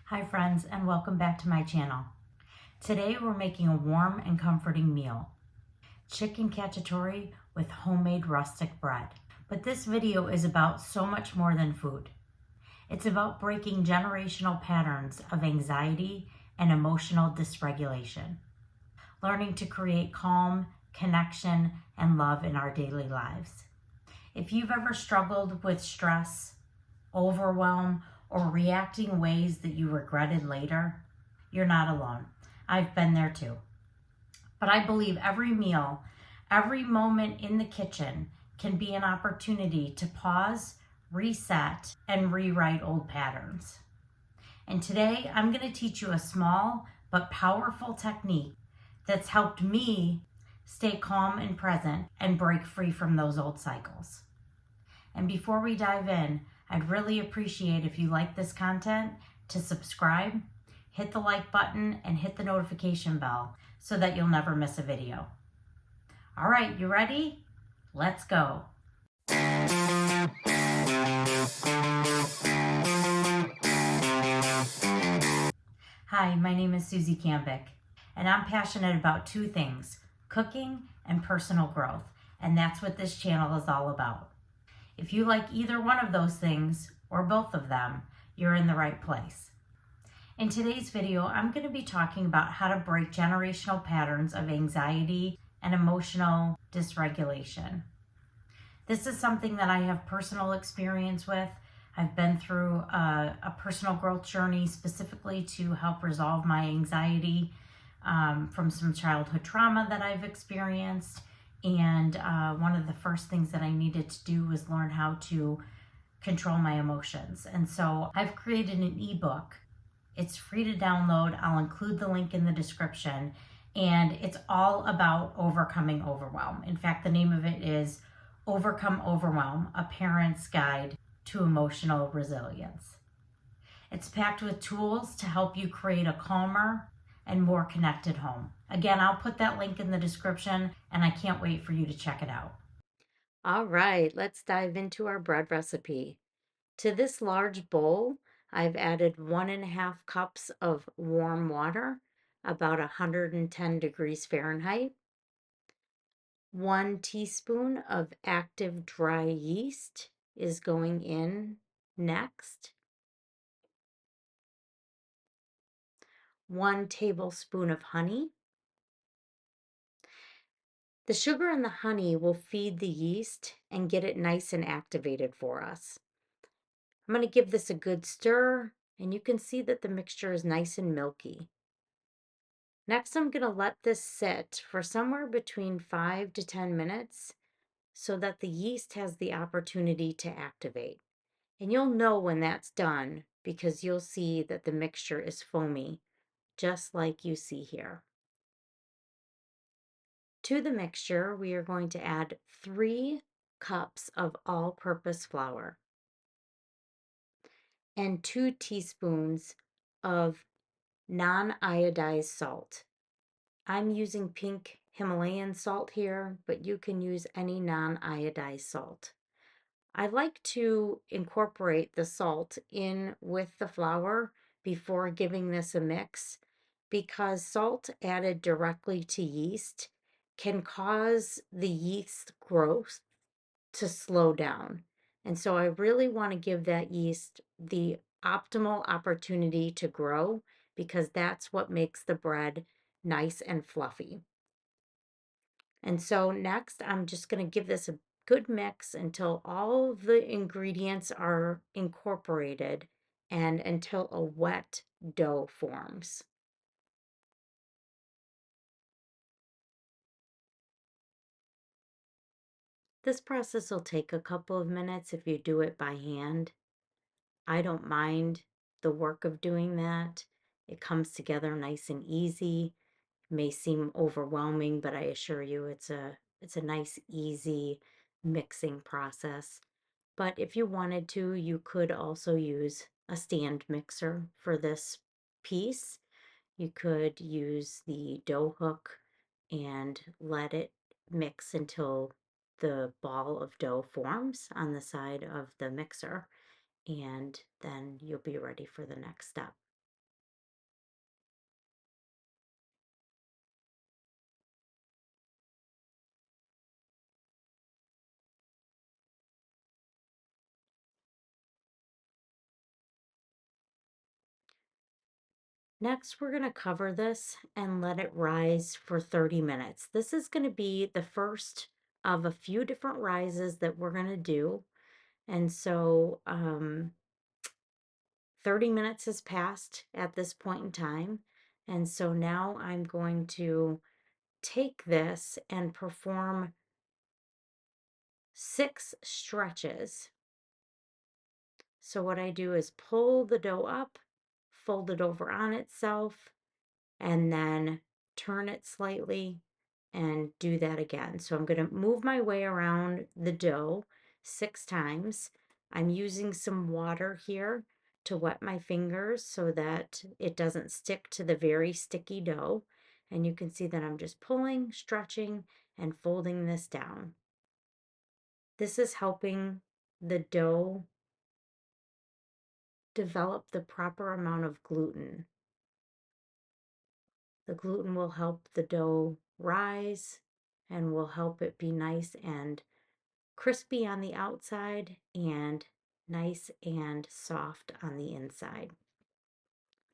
Hi friends, and welcome back to my channel. Today we're making a warm and comforting meal, chicken cacciatore with homemade rustic bread. But this video is about so much more than food. It's about breaking generational patterns of anxiety and emotional dysregulation, learning to create calm, connection, and love in our daily lives. If you've ever struggled with stress, overwhelm, or reacting in ways that you regretted later, you're not alone. I've been there too. But I believe every meal, every moment in the kitchen can be an opportunity to pause, reset, and rewrite old patterns. And today I'm going to teach you a small but powerful technique that's helped me stay calm and present and break free from those old cycles. And before we dive in, I'd really appreciate if you like this content to subscribe, hit the like button, and hit the notification bell so that you'll never miss a video. All right, you ready? Let's go. Hi, my name is Susie Cambick, and I'm passionate about two things, cooking and personal growth, and that's what this channel is all about. If you like either one of those things, or both of them, you're in the right place. In today's video, I'm going to be talking about how to break generational patterns of anxiety and emotional dysregulation. This is something that I have personal experience with. I've been through a personal growth journey specifically to help resolve my anxiety from some childhood trauma that I've experienced. And one of the first things that I needed to do was learn how to control my emotions. And so I've created an ebook. It's free to download. I'll include the link in the description. And it's all about overcoming overwhelm. In fact, the name of it is Overcome Overwhelm, A Parent's Guide to Emotional Resilience. It's packed with tools to help you create a calmer and more connected home. Again, I'll put that link in the description, and I can't wait for you to check it out. All right, let's dive into our bread recipe. To this large bowl, I've added 1.5 cups of warm water, about 110 degrees Fahrenheit. 1 teaspoon of active dry yeast is going in next. 1 tablespoon of honey. The sugar and the honey will feed the yeast and get it nice and activated for us. I'm going to give this a good stir, and you can see that the mixture is nice and milky. Next, I'm going to let this sit for somewhere between 5 to 10 minutes so that the yeast has the opportunity to activate. And you'll know when that's done because you'll see that the mixture is foamy, just like you see here. To the mixture, we are going to add 3 cups of all-purpose flour and 2 teaspoons of non-iodized salt. I'm using pink Himalayan salt here, but you can use any non-iodized salt. I like to incorporate the salt in with the flour before giving this a mix because salt added directly to yeast can cause the yeast growth to slow down. And so I really want to give that yeast the optimal opportunity to grow because that's what makes the bread nice and fluffy. And so next, I'm just going to give this a good mix until all of the ingredients are incorporated and until a wet dough forms. This process will take a couple of minutes if you do it by hand. I don't mind the work of doing that. It comes together nice and easy. It may seem overwhelming, but I assure you it's a nice, easy mixing process. But if you wanted to, you could also use a stand mixer for this piece. You could use the dough hook and let it mix until the ball of dough forms on the side of the mixer, and then you'll be ready for the next step. Next, we're going to cover this and let it rise for 30 minutes. This is going to be the first of a few different rises that we're going to do. And so 30 minutes has passed at this point in time. And so now I'm going to take this and perform 6 stretches. So what I do is pull the dough up, fold it over on itself, and then turn it slightly and do that again. So I'm going to move my way around the dough 6 times. I'm using some water here to wet my fingers so that it doesn't stick to the very sticky dough. And you can see that I'm just pulling, stretching, and folding this down. This is helping the dough develop the proper amount of gluten. The gluten will help the dough rise and will help it be nice and crispy on the outside and nice and soft on the inside.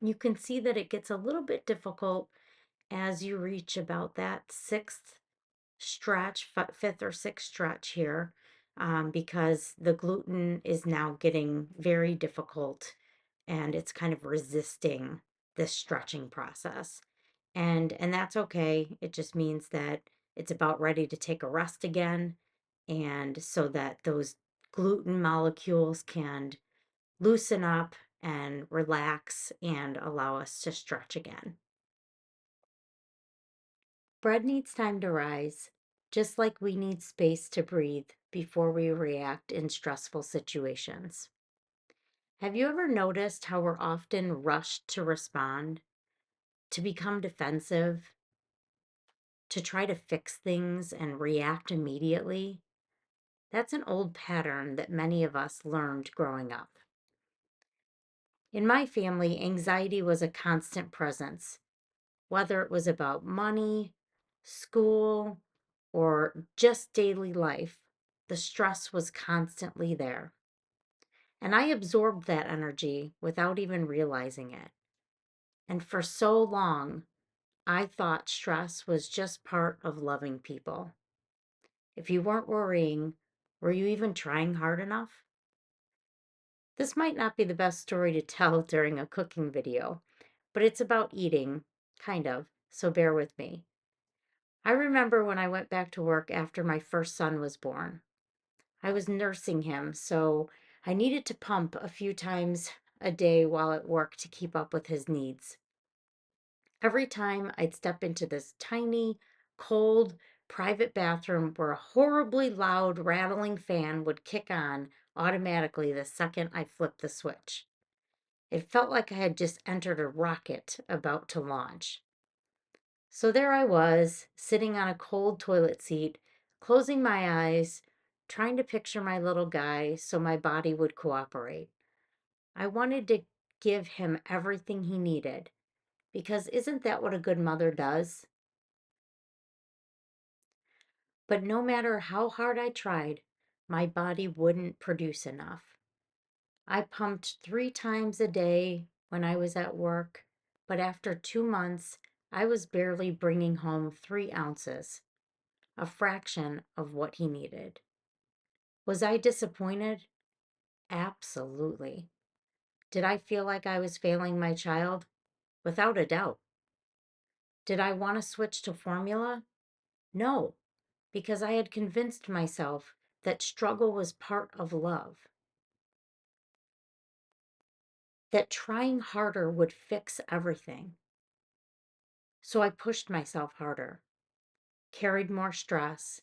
You can see that it gets a little bit difficult as you reach about that 6th stretch, 5th or 6th stretch here, because the gluten is now getting very difficult and it's kind of resisting this stretching process. And that's okay. It just means that it's about ready to take a rest again, and so that those gluten molecules can loosen up and relax and allow us to stretch again. Bread needs time to rise, just like we need space to breathe before we react in stressful situations. Have you ever noticed how we're often rushed to respond, to become defensive, to try to fix things and react immediately? That's an old pattern that many of us learned growing up. In my family, anxiety was a constant presence, whether it was about money, school, or just daily life. The stress was constantly there. And I absorbed that energy without even realizing it. And for so long, I thought stress was just part of loving people. If you weren't worrying, were you even trying hard enough? This might not be the best story to tell during a cooking video, but it's about eating, kind of, so bear with me. I remember when I went back to work after my first son was born. I was nursing him, so I needed to pump a few times a day while at work to keep up with his needs. Every time I'd step into this tiny, cold, private bathroom where a horribly loud, rattling fan would kick on automatically the second I flipped the switch. It felt like I had just entered a rocket about to launch. So there I was, sitting on a cold toilet seat, closing my eyes, trying to picture my little guy so my body would cooperate. I wanted to give him everything he needed, because isn't that what a good mother does? But no matter how hard I tried, my body wouldn't produce enough. I pumped 3 times a day when I was at work, but after 2 months, I was barely bringing home 3 ounces, a fraction of what he needed. Was I disappointed? Absolutely. Did I feel like I was failing my child? Without a doubt. Did I want to switch to formula? No, because I had convinced myself that struggle was part of love, that trying harder would fix everything. So I pushed myself harder, carried more stress,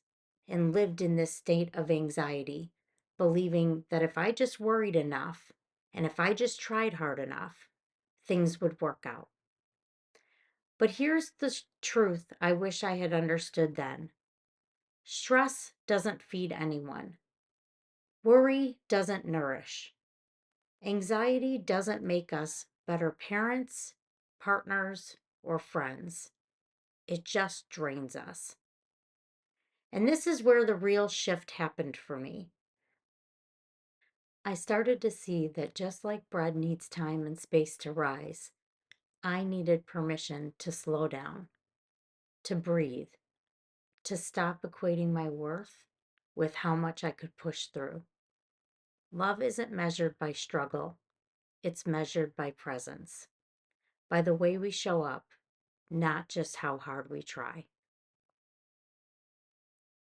and lived in this state of anxiety, believing that if I just worried enough and if I just tried hard enough, things would work out. But here's the truth I wish I had understood then. Stress doesn't feed anyone. Worry doesn't nourish. Anxiety doesn't make us better parents, partners, or friends. It just drains us. And this is where the real shift happened for me. I started to see that just like bread needs time and space to rise, I needed permission to slow down, to breathe, to stop equating my worth with how much I could push through. Love isn't measured by struggle, it's measured by presence, by the way we show up, not just how hard we try.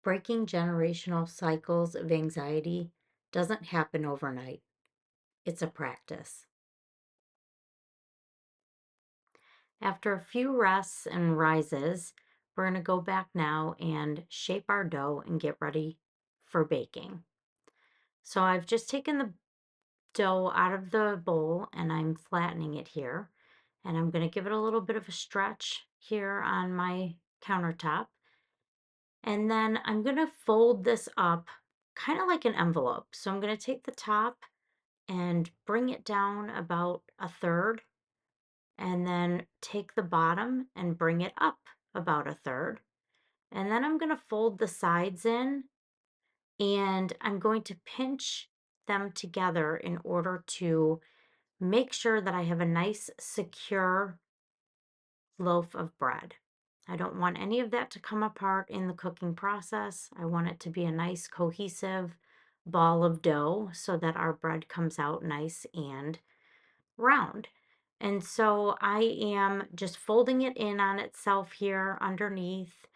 Breaking generational cycles of anxiety doesn't happen overnight. It's a practice. After a few rests and rises, we're going to go back now and shape our dough and get ready for baking. So I've just taken the dough out of the bowl and I'm flattening it here. And I'm going to give it a little bit of a stretch here on my countertop. And then I'm going to fold this up kind of like an envelope. So I'm going to take the top and bring it down about a third, and then take the bottom and bring it up about a third. And then I'm going to fold the sides in, and I'm going to pinch them together in order to make sure that I have a nice secure loaf of bread. I don't want any of that to come apart in the cooking process. I want it to be a nice cohesive ball of dough so that our bread comes out nice and round. And so I am just folding it in on itself here underneath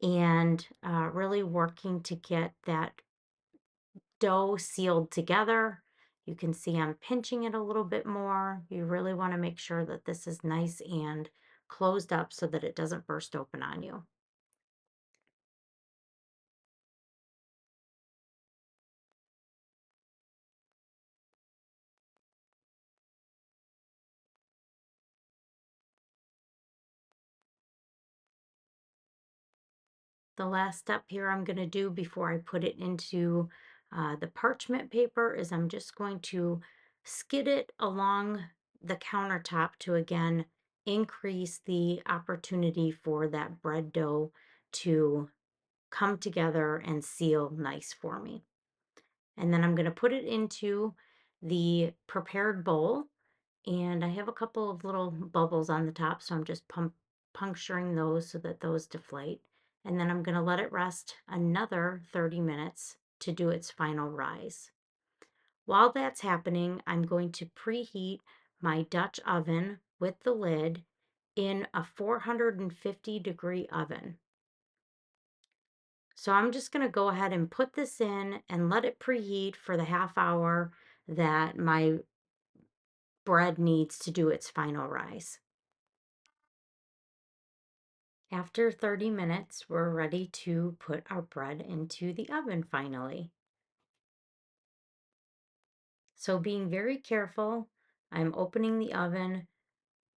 and really working to get that dough sealed together. You can see I'm pinching it a little bit more. You really want to make sure that this is nice and closed up so that it doesn't burst open on you. The last step here I'm going to do before I put it into the parchment paper is I'm just going to skid it along the countertop to again increase the opportunity for that bread dough to come together and seal nice for me. And then I'm going to put it into the prepared bowl, and I have a couple of little bubbles on the top, so I'm just puncturing those so that those deflate. And then I'm going to let it rest another 30 minutes to do its final rise. While that's happening, I'm going to preheat my Dutch oven with the lid in a 450-degree oven. So I'm just going to go ahead and put this in and let it preheat for the half hour that my bread needs to do its final rise. After 30 minutes, we're ready to put our bread into the oven finally. So being very careful, I'm opening the oven,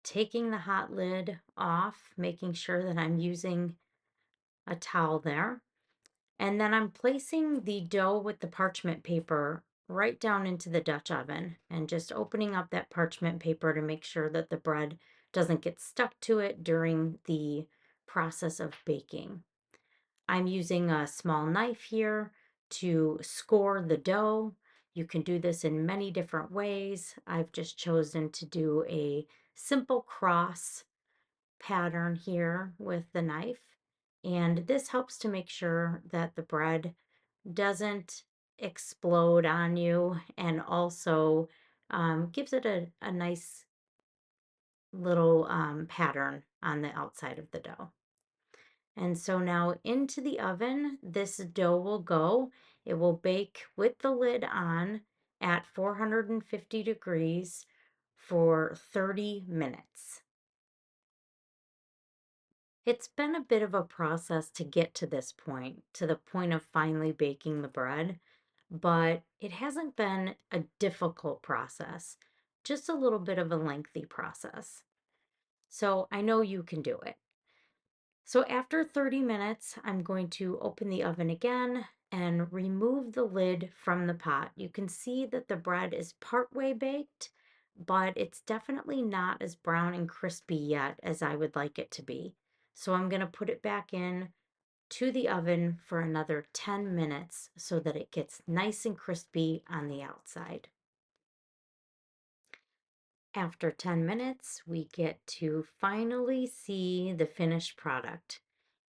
taking the hot lid off, making sure that I'm using a towel there. And then I'm placing the dough with the parchment paper right down into the Dutch oven and just opening up that parchment paper to make sure that the bread doesn't get stuck to it during the process of baking. I'm using a small knife here to score the dough. You can do this in many different ways. I've just chosen to do a simple cross pattern here with the knife. And this helps to make sure that the bread doesn't explode on you, and also gives it a nice little pattern on the outside of the dough. And so now into the oven, this dough will go. It will bake with the lid on at 450 degrees for 30 minutes. It's been a bit of a process to get to this point, to the point of finally baking the bread, but it hasn't been a difficult process, just a little bit of a lengthy process. So I know you can do it. So after 30 minutes, I'm going to open the oven again and remove the lid from the pot. You can see that the bread is partway baked, but it's definitely not as brown and crispy yet as I would like it to be. So I'm going to put it back in to the oven for another 10 minutes so that it gets nice and crispy on the outside. After 10 minutes, we get to finally see the finished product.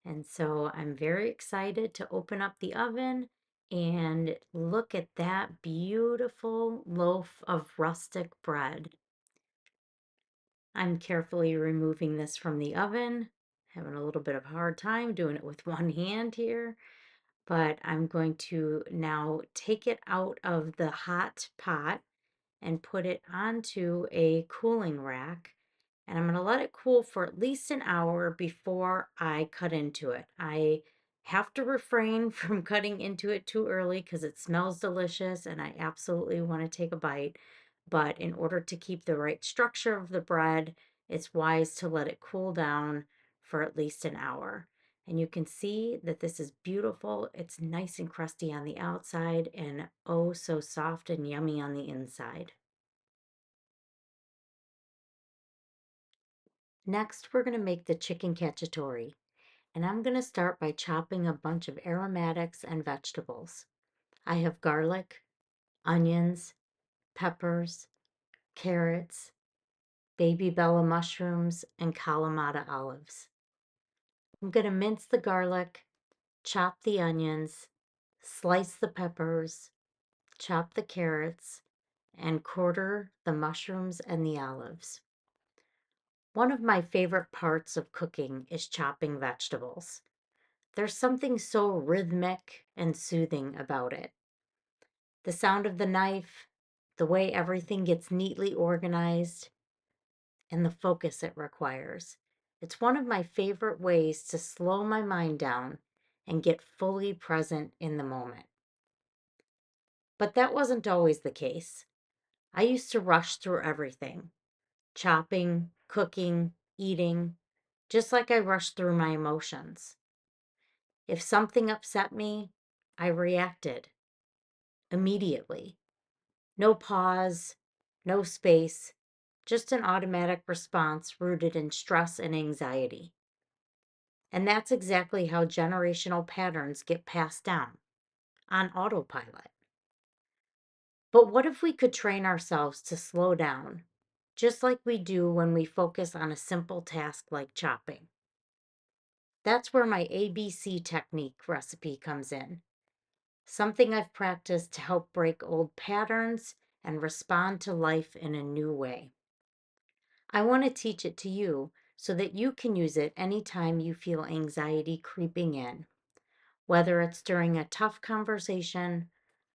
And so I'm very excited to open up the oven and look at that beautiful loaf of rustic bread. I'm carefully removing this from the oven, having a little bit of a hard time doing it with one hand here, but I'm going to now take it out of the hot pot and put it onto a cooling rack. And I'm going to let it cool for at least an hour before I cut into it. I have to refrain from cutting into it too early because it smells delicious and I absolutely want to take a bite. But in order to keep the right structure of the bread, it's wise to let it cool down for at least an hour. And you can see that this is beautiful. It's nice and crusty on the outside and oh so soft and yummy on the inside. Next, we're going to make the chicken cacciatore. And I'm going to start by chopping a bunch of aromatics and vegetables. I have garlic, onions, peppers, carrots, baby bella mushrooms, and kalamata olives. I'm going to mince the garlic, chop the onions, slice the peppers, chop the carrots, and quarter the mushrooms and the olives. One of my favorite parts of cooking is chopping vegetables. There's something so rhythmic and soothing about it. The sound of the knife, the way everything gets neatly organized, and the focus it requires. It's one of my favorite ways to slow my mind down and get fully present in the moment. But that wasn't always the case. I used to rush through everything, chopping, cooking, eating, just like I rushed through my emotions. If something upset me, I reacted immediately. No pause, no space, just an automatic response rooted in stress and anxiety. And that's exactly how generational patterns get passed down on autopilot. But what if we could train ourselves to slow down, just like we do when we focus on a simple task like chopping? That's where my ABC technique recipe comes in. Something I've practiced to help break old patterns and respond to life in a new way. I want to teach it to you so that you can use it anytime you feel anxiety creeping in, whether it's during a tough conversation,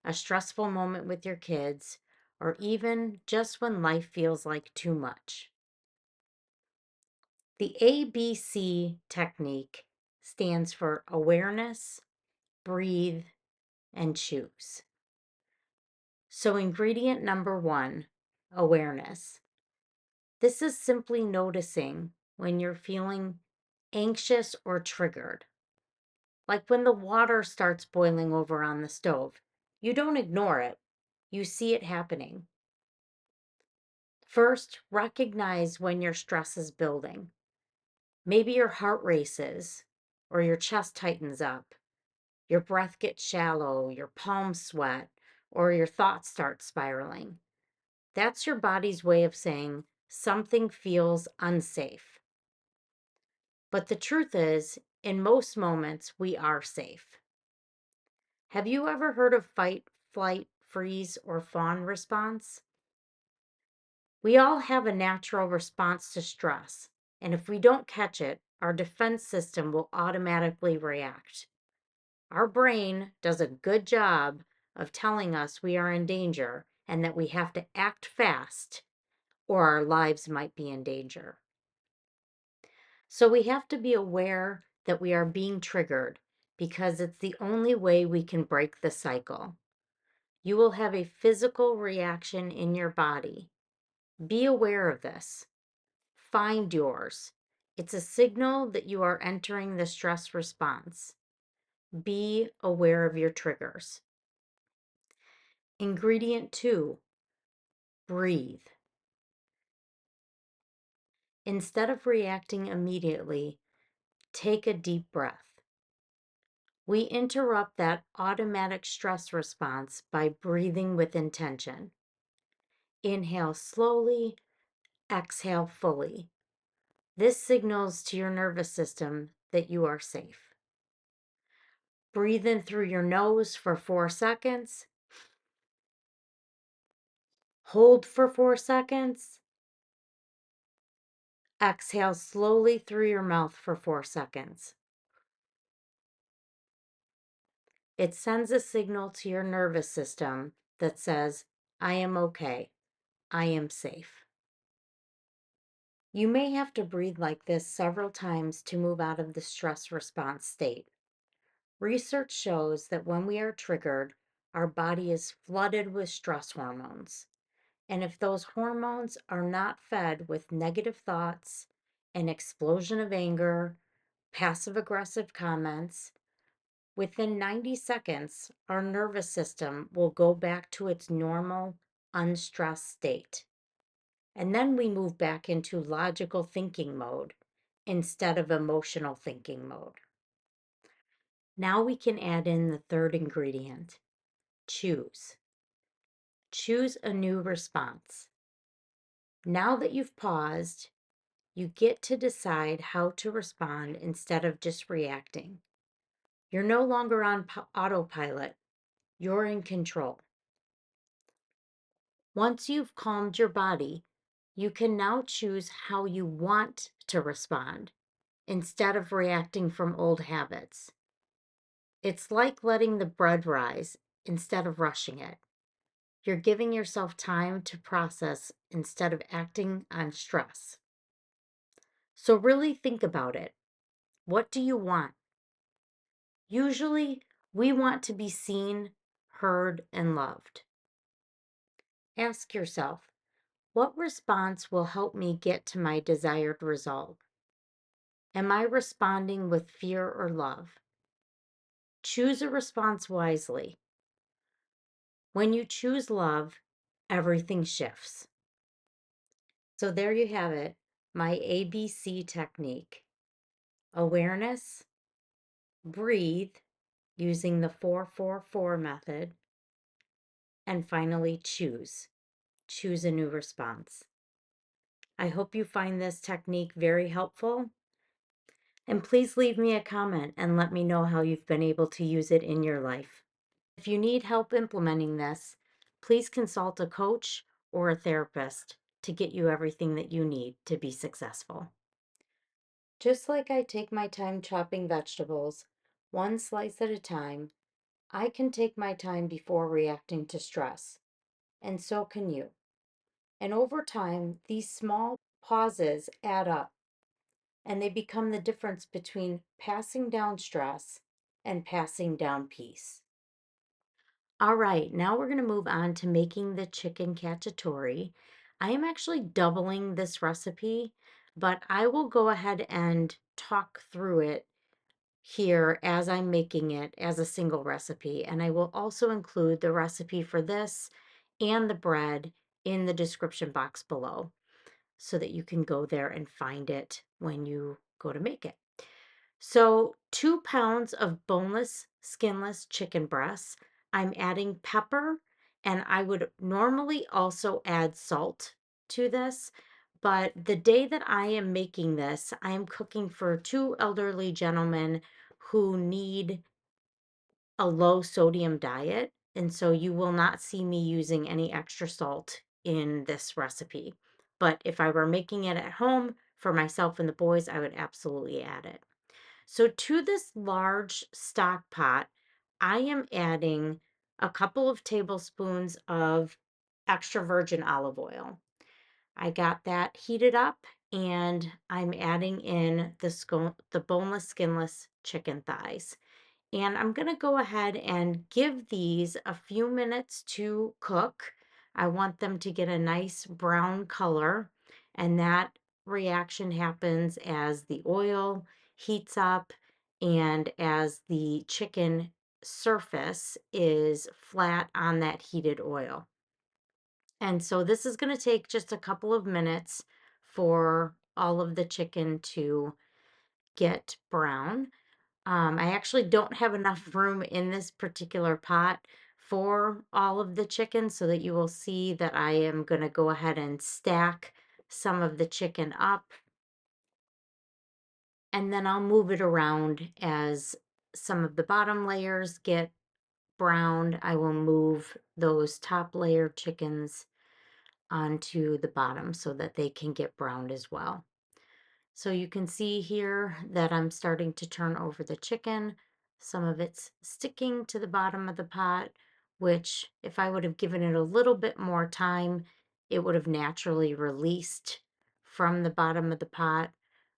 a stressful moment with your kids, or even just when life feels like too much. The ABC technique stands for awareness, breathe, and choose. So, ingredient number one, awareness. This is simply noticing when you're feeling anxious or triggered. Like when the water starts boiling over on the stove. You don't ignore it, you see it happening. First, recognize when your stress is building. Maybe your heart races or your chest tightens up, your breath gets shallow, your palms sweat, or your thoughts start spiraling. That's your body's way of saying something feels unsafe. But the truth is, in most moments, we are safe. Have you ever heard of fight, flight, freeze, or fawn response? We all have a natural response to stress, and if we don't catch it, our defense system will automatically react. Our brain does a good job of telling us we are in danger and that we have to act fast or our lives might be in danger. So we have to be aware that we are being triggered because it's the only way we can break the cycle. You will have a physical reaction in your body. Be aware of this. Find yours. It's a signal that you are entering the stress response. Be aware of your triggers. Ingredient two, breathe. Instead of reacting immediately, take a deep breath. We interrupt that automatic stress response by breathing with intention. Inhale slowly, exhale fully. This signals to your nervous system that you are safe. Breathe in through your nose for 4 seconds. Hold for 4 seconds. Exhale slowly through your mouth for 4 seconds. It sends a signal to your nervous system that says, I am okay. I am safe. You may have to breathe like this several times to move out of the stress response state. Research shows that when we are triggered, our body is flooded with stress hormones. And if those hormones are not fed with negative thoughts, an explosion of anger, passive aggressive comments, within 90 seconds, our nervous system will go back to its normal, unstressed state. And then we move back into logical thinking mode instead of emotional thinking mode. Now we can add in the third ingredient, choose. Choose a new response. Now that you've paused, you get to decide how to respond instead of just reacting. You're no longer on autopilot. You're in control. Once you've calmed your body, you can now choose how you want to respond instead of reacting from old habits. It's like letting the bread rise instead of rushing it. You're giving yourself time to process instead of acting on stress. So really think about it. What do you want? Usually, we want to be seen, heard, and loved. Ask yourself, what response will help me get to my desired result? Am I responding with fear or love? Choose a response wisely. When you choose love, everything shifts. So there you have it, my ABC technique. Awareness, breathe using the 4-4-4 method, and finally choose. Choose a new response. I hope you find this technique very helpful. And please leave me a comment and let me know how you've been able to use it in your life. If you need help implementing this, please consult a coach or a therapist to get you everything that you need to be successful. Just like I take my time chopping vegetables, one slice at a time, I can take my time before reacting to stress, and so can you. And over time, these small pauses add up, and they become the difference between passing down stress and passing down peace. All right, now we're going to move on to making the chicken cacciatore. I am actually doubling this recipe, but I will go ahead and talk through it here as I'm making it as a single recipe. And I will also include the recipe for this and the bread in the description box below so that you can go there and find it when you go to make it. So 2 pounds of boneless, skinless chicken breasts. I'm adding pepper, and I would normally also add salt to this. But the day that I am making this, I am cooking for 2 elderly gentlemen who need a low sodium diet. And so you will not see me using any extra salt in this recipe. But if I were making it at home for myself and the boys, I would absolutely add it. So to this large stock pot, I am adding a couple of tablespoons of extra virgin olive oil. I got that heated up and I'm adding in the boneless, skinless chicken thighs. And I'm going to go ahead and give these a few minutes to cook. I want them to get a nice brown color, and that reaction happens as the oil heats up and as the chicken surface is flat on that heated oil. And so this is going to take just a couple of minutes for all of the chicken to get brown. I actually don't have enough room in this particular pot for all of the chicken so that you will see that I am going to go ahead and stack some of the chicken up, and then I'll move it around as some of the bottom layers get browned. I will move those top layer chickens onto the bottom so that they can get browned as well. So you can see here that I'm starting to turn over the chicken. Some of it's sticking to the bottom of the pot, which if I would have given it a little bit more time, it would have naturally released from the bottom of the pot.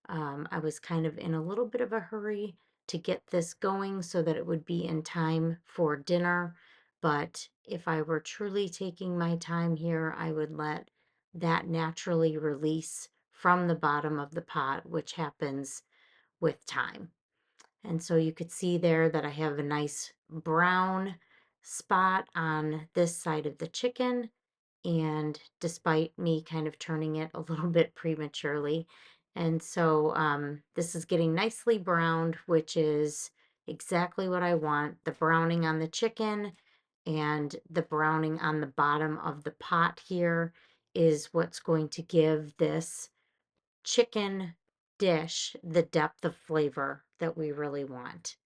I was kind of in a little bit of a hurry to get this going so that it would be in time for dinner. But if I were truly taking my time here, I would let that naturally release from the bottom of the pot, which happens with time. And so you could see there that I have a nice brown spot on this side of the chicken. And despite me kind of turning it a little bit prematurely. And so this is getting nicely browned, which is exactly what I want. The browning on the chicken and the browning on the bottom of the pot here is what's going to give this chicken dish the depth of flavor that we really want.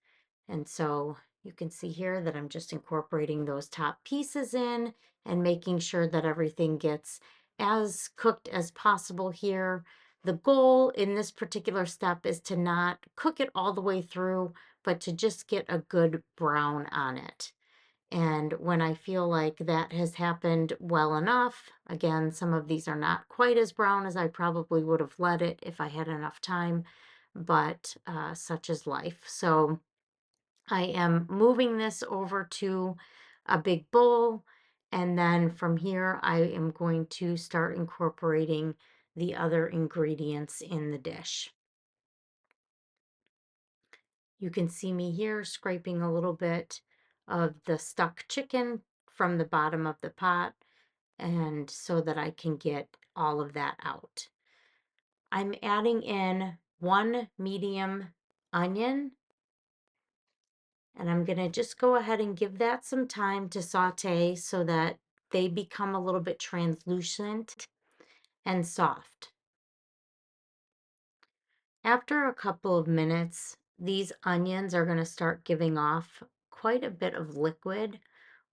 And so you can see here that I'm just incorporating those top pieces in and making sure that everything gets as cooked as possible here. The goal in this particular step is to not cook it all the way through, but to just get a good brown on it. And when I feel like that has happened well enough, again, some of these are not quite as brown as I probably would have let it if I had enough time, but such is life. So I am moving this over to a big bowl, and then from here I am going to start incorporating the other ingredients in the dish. You can see me here scraping a little bit of the stuck chicken from the bottom of the pot, and so that I can get all of that out. I'm adding in 1 medium onion, and I'm going to just go ahead and give that some time to saute so that they become a little bit translucent and soft. After a couple of minutes, these onions are going to start giving off quite a bit of liquid,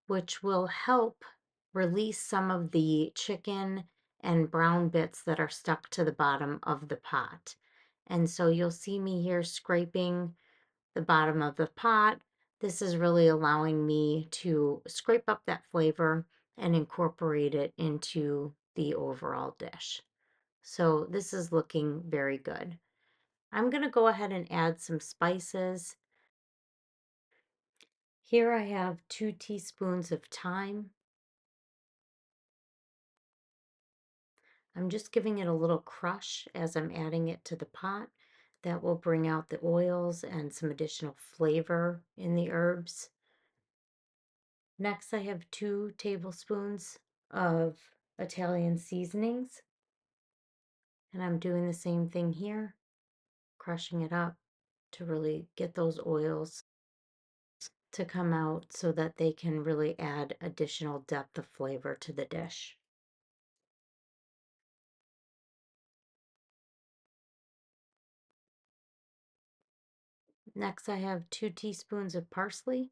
which will help release some of the chicken and brown bits that are stuck to the bottom of the pot. And so you'll see me here scraping the bottom of the pot. This is really allowing me to scrape up that flavor and incorporate it into the overall dish. So this is looking very good. I'm going to go ahead and add some spices. Here I have 2 teaspoons of thyme. I'm just giving it a little crush as I'm adding it to the pot. That will bring out the oils and some additional flavor in the herbs. Next, I have 2 tablespoons of Italian seasonings. And I'm doing the same thing here, crushing it up to really get those oils to come out so that they can really add additional depth of flavor to the dish. Next, I have 2 teaspoons of parsley.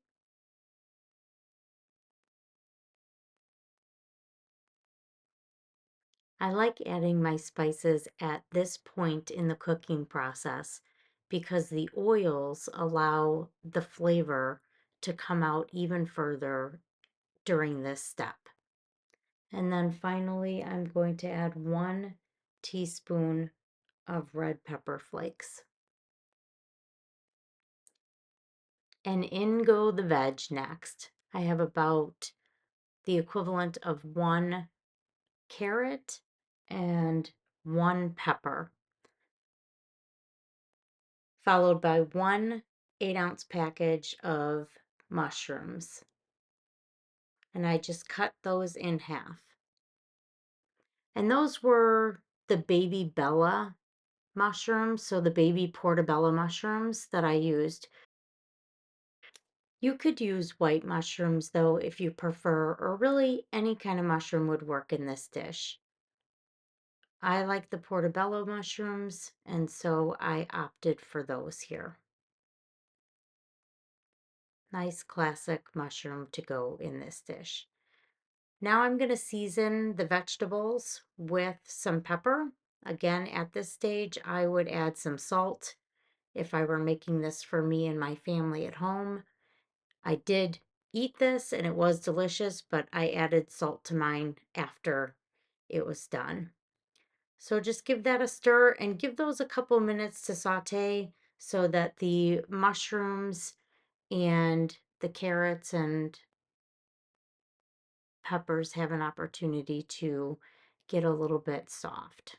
I like adding my spices at this point in the cooking process because the oils allow the flavor to come out even further during this step. And then finally, I'm going to add 1 teaspoon of red pepper flakes. And in go the veg next. I have about the equivalent of 1 carrot and 1 pepper, followed by 1 8-ounce package of mushrooms. And I just cut those in half. And those were the baby Bella mushrooms, so the baby portobello mushrooms that I used. You could use white mushrooms though if you prefer, or really any kind of mushroom would work in this dish. I like the portobello mushrooms, and so I opted for those here. Nice classic mushroom to go in this dish. Now I'm going to season the vegetables with some pepper. Again, at this stage, I would add some salt if I were making this for me and my family at home. I did eat this and it was delicious, but I added salt to mine after it was done. So just give that a stir and give those a couple minutes to saute so that the mushrooms and the carrots and peppers have an opportunity to get a little bit soft.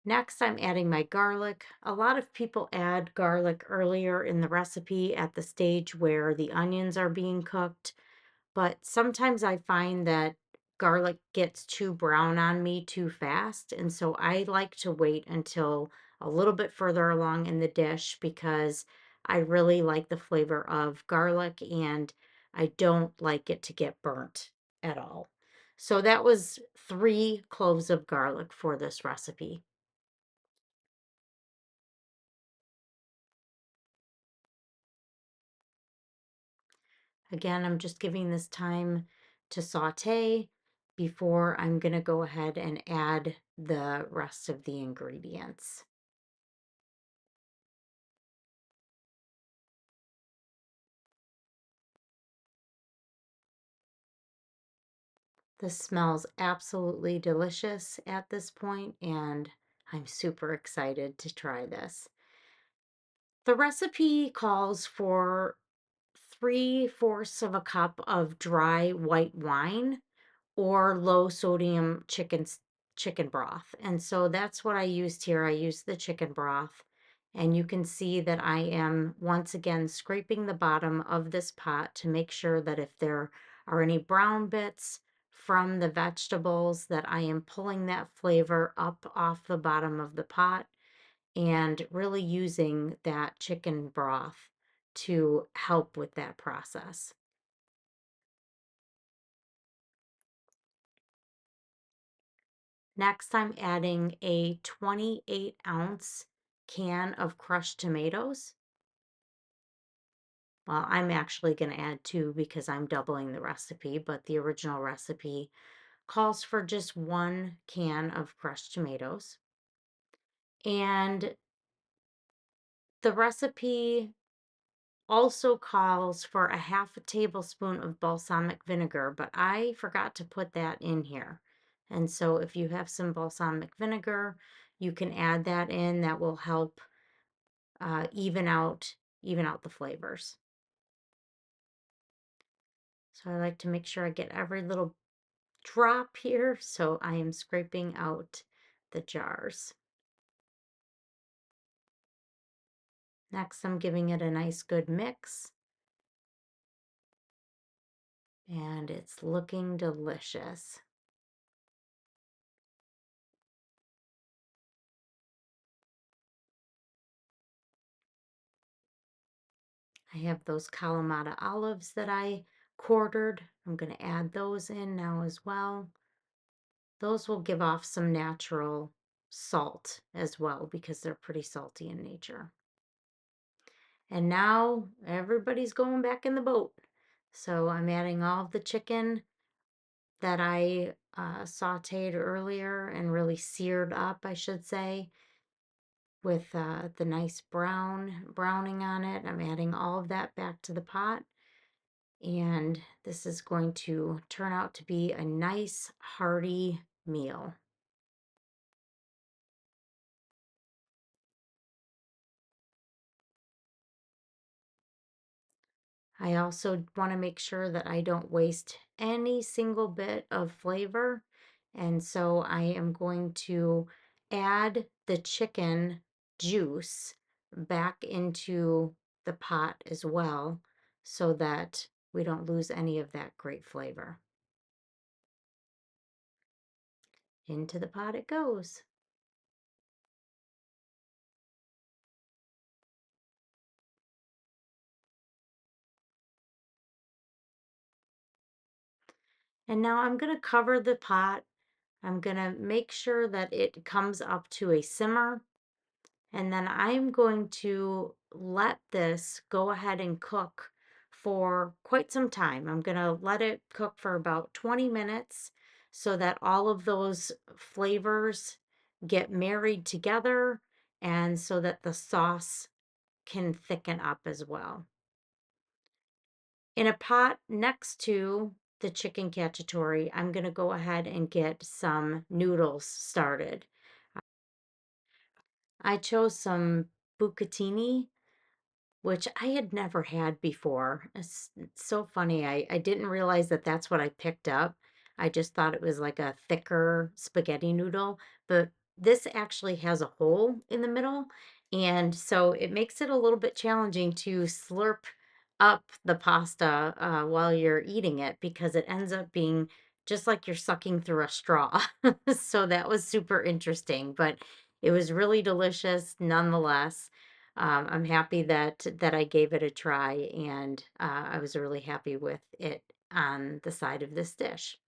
Next, I'm adding my garlic. A lot of people add garlic earlier in the recipe at the stage where the onions are being cooked, but sometimes I find that garlic gets too brown on me too fast, and so I like to wait until a little bit further along in the dish because I really like the flavor of garlic and I don't like it to get burnt at all. So that was 3 cloves of garlic for this recipe. Again, I'm just giving this time to saute before I'm going to go ahead and add the rest of the ingredients. This smells absolutely delicious at this point, and I'm super excited to try this. The recipe calls for 3/4 of a cup of dry white wine or low sodium chicken broth. And so that's what I used here. I used the chicken broth. And you can see that I am once again scraping the bottom of this pot to make sure that if there are any brown bits from the vegetables that I am pulling that flavor up off the bottom of the pot and really using that chicken broth to help with that process. Next, I'm adding a 28-ounce can of crushed tomatoes. Well, I'm actually going to add 2 because I'm doubling the recipe, but the original recipe calls for just 1 can of crushed tomatoes. And the recipe also calls for a 1/2 tablespoon of balsamic vinegar, but I forgot to put that in here. And so if you have some balsamic vinegar, you can add that in. That will help even out the flavors. So I like to make sure I get every little drop here, so I am scraping out the jars. Next, I'm giving it a nice good mix, and it's looking delicious. I have those Kalamata olives that I quartered. I'm going to add those in now as well. Those will give off some natural salt as well because they're pretty salty in nature. And now everybody's going back in the boat. So I'm adding all of the chicken that I sauteed earlier and really seared up, I should say, with the nice browning on it. I'm adding all of that back to the pot. And this is going to turn out to be a nice, hearty meal. I also want to make sure that I don't waste any single bit of flavor. And so I am going to add the chicken juice back into the pot as well so that we don't lose any of that great flavor. Into the pot it goes. And now I'm going to cover the pot I'm gonna make sure that it comes up to a simmer, and then I'm going to let this go ahead and cook for quite some time. I'm gonna let it cook for about 20 minutes so that all of those flavors get married together and so that the sauce can thicken up as well. In a pot next to the chicken cacciatore, I'm going to go ahead and get some noodles started. I chose some bucatini, which I had never had before. It's so funny. I didn't realize that that's what I picked up. I just thought it was like a thicker spaghetti noodle, but this actually has a hole in the middle. And so it makes it a little bit challenging to slurp up the pasta while you're eating it because it ends up being just like you're sucking through a straw. So that was super interesting, but it was really delicious nonetheless. I'm happy that I gave it a try, and I was really happy with it on the side of this dish.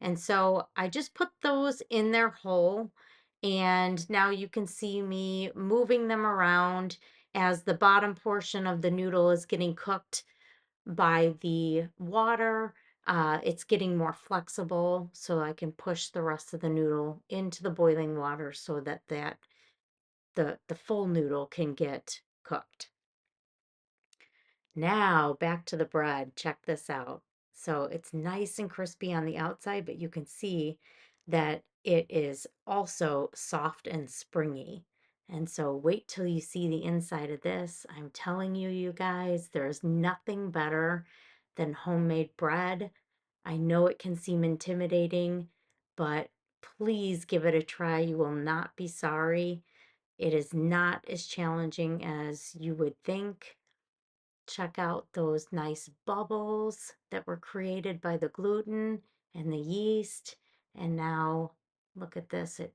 And so I just put those in their hole, and now you can see me moving them around as the bottom portion of the noodle is getting cooked by the water. It's getting more flexible, so I can push the rest of the noodle into the boiling water so that the full noodle can get cooked. Now back to the bread. Check this out. So it's nice and crispy on the outside, but you can see that it is also soft and springy. And so wait till you see the inside of this. I'm telling you, you guys, there's nothing better than homemade bread. I know it can seem intimidating, but please give it a try. You will not be sorry. It is not as challenging as you would think. Check out those nice bubbles that were created by the gluten and the yeast. And now look at this, it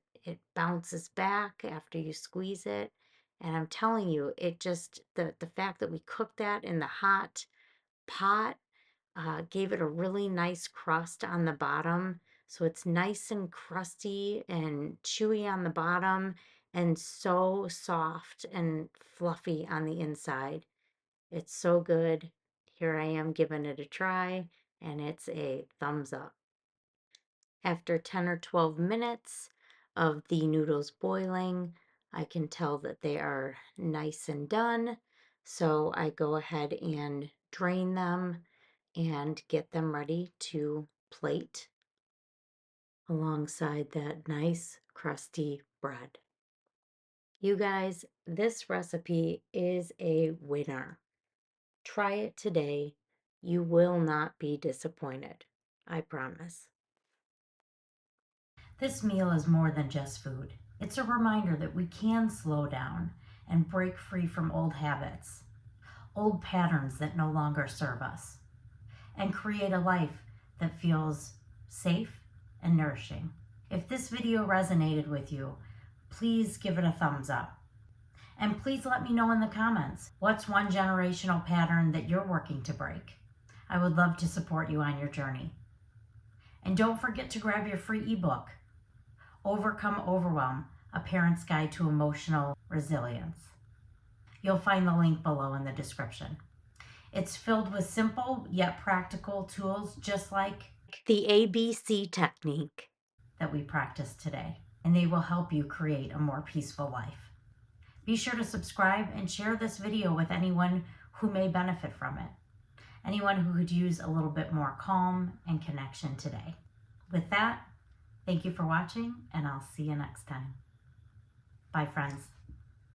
bounces back after you squeeze it. And I'm telling you, it just, the fact that we cooked that in the hot pot gave it a really nice crust on the bottom. So it's nice and crusty and chewy on the bottom and so soft and fluffy on the inside. It's so good. Here I am giving it a try, and it's a thumbs up. After 10 or 12 minutes of the noodles boiling, I can tell that they are nice and done. So I go ahead and drain them and get them ready to plate alongside that nice crusty bread. You guys, this recipe is a winner. Try it today. You will not be disappointed. I promise. This meal is more than just food. It's a reminder that we can slow down and break free from old habits, old patterns that no longer serve us, and create a life that feels safe and nourishing. If this video resonated with you, please give it a thumbs up. And please let me know in the comments, what's one generational pattern that you're working to break? I would love to support you on your journey. And don't forget to grab your free ebook, Overcome Overwhelm, A Parent's Guide to Emotional Resilience. You'll find the link below in the description. It's filled with simple yet practical tools, just like the ABC technique that we practiced today, and they will help you create a more peaceful life. Be sure to subscribe and share this video with anyone who may benefit from it, anyone who could use a little bit more calm and connection today. With that, thank you for watching, and I'll see you next time. Bye, friends.